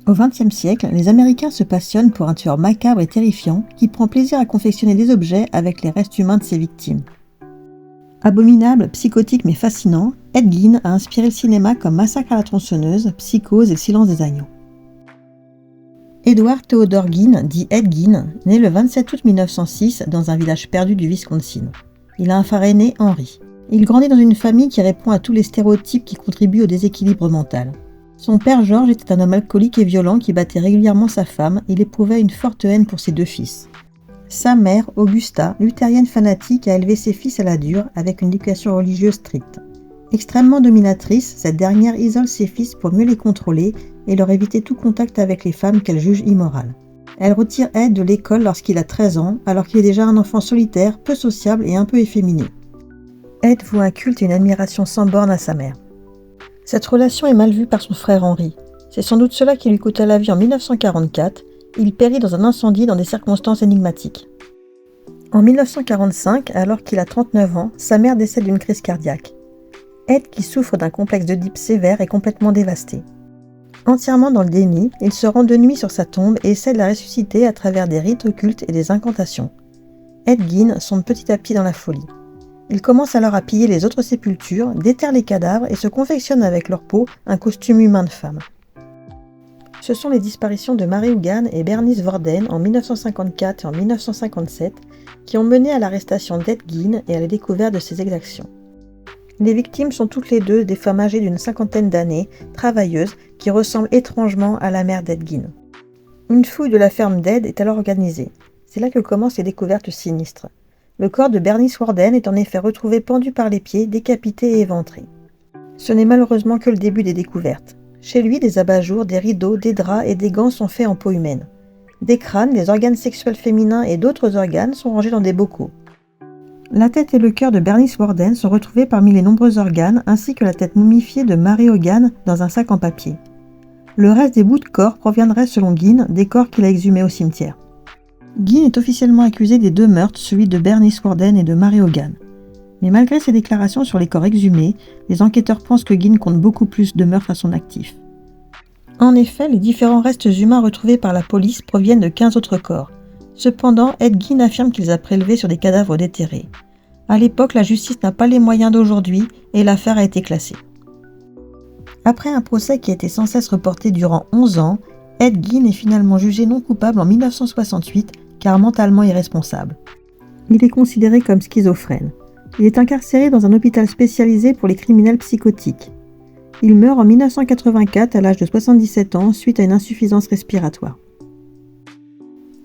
Au XXe siècle, les Américains se passionnent pour un tueur macabre et terrifiant qui prend plaisir à confectionner des objets avec les restes humains de ses victimes. Abominable, psychotique mais fascinant, Ed Gein a inspiré le cinéma comme Massacre à la tronçonneuse, Psychose et Le silence des agneaux. Edward Theodore Gein, dit Ed Gein, naît le 27 août 1906 dans un village perdu du Wisconsin. Il a un frère aîné, Henry. Il grandit dans une famille qui répond à tous les stéréotypes qui contribuent au déséquilibre mental. Son père George était un homme alcoolique et violent qui battait régulièrement sa femme et il éprouvait une forte haine pour ses deux fils. Sa mère, Augusta, luthérienne fanatique, a élevé ses fils à la dure avec une éducation religieuse stricte. Extrêmement dominatrice, cette dernière isole ses fils pour mieux les contrôler et leur éviter tout contact avec les femmes qu'elle juge immorales. Elle retire Ed de l'école lorsqu'il a 13 ans, alors qu'il est déjà un enfant solitaire, peu sociable et un peu efféminé. Ed voue un culte et une admiration sans borne à sa mère. Cette relation est mal vue par son frère Henry. C'est sans doute cela qui lui coûta la vie en 1944. Il périt dans un incendie dans des circonstances énigmatiques. En 1945, alors qu'il a 39 ans, sa mère décède d'une crise cardiaque. Ed, qui souffre d'un complexe d'Oedipe sévère, est complètement dévasté. Entièrement dans le déni, il se rend de nuit sur sa tombe et essaie de la ressusciter à travers des rites occultes et des incantations. Ed Gein sombre petit à petit dans la folie. Il commence alors à piller les autres sépultures, déterre les cadavres et se confectionne avec leur peau un costume humain de femme. Ce sont les disparitions de Mary Hogan et Bernice Worden en 1954 et en 1957 qui ont mené à l'arrestation d'Ed Gein et à la découverte de ses exactions. Les victimes sont toutes les deux des femmes âgées d'une cinquantaine d'années, travailleuses, qui ressemblent étrangement à la mère d'Ed Gein. Une fouille de la ferme d'Ed est alors organisée. C'est là que commencent les découvertes sinistres. Le corps de Bernice Worden est en effet retrouvé pendu par les pieds, décapité et éventré. Ce n'est malheureusement que le début des découvertes. Chez lui, des abat-jours, des rideaux, des draps et des gants sont faits en peau humaine. Des crânes, des organes sexuels féminins et d'autres organes sont rangés dans des bocaux. La tête et le cœur de Bernice Worden sont retrouvés parmi les nombreux organes, ainsi que la tête momifiée de Mary Hogan dans un sac en papier. Le reste des bouts de corps proviendrait, selon Gein, des corps qu'il a exhumés au cimetière. Gein est officiellement accusé des deux meurtres, celui de Bernice Worden et de Mary Hogan. Mais malgré ses déclarations sur les corps exhumés, les enquêteurs pensent que Gein compte beaucoup plus de meurtres à son actif. En effet, les différents restes humains retrouvés par la police proviennent de 15 autres corps. Cependant, Ed Gein affirme qu'il les a prélevés sur des cadavres déterrés. À l'époque, la justice n'a pas les moyens d'aujourd'hui et l'affaire a été classée. Après un procès qui a été sans cesse reporté durant 11 ans, Ed Gein est finalement jugé non coupable en 1968 car mentalement irresponsable. Il est considéré comme schizophrène. Il est incarcéré dans un hôpital spécialisé pour les criminels psychotiques. Il meurt en 1984 à l'âge de 77 ans suite à une insuffisance respiratoire.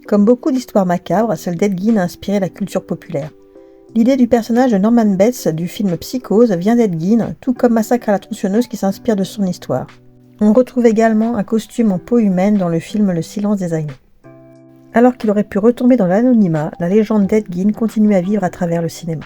Comme beaucoup d'histoires macabres, celle d'Ed Gein a inspiré la culture populaire. L'idée du personnage de Norman Bates du film Psychose vient d'Ed Gein, tout comme Massacre à la tronçonneuse qui s'inspire de son histoire. On retrouve également un costume en peau humaine dans le film Le silence des agneaux. Alors qu'il aurait pu retomber dans l'anonymat, la légende d'Ed Gein continue à vivre à travers le cinéma.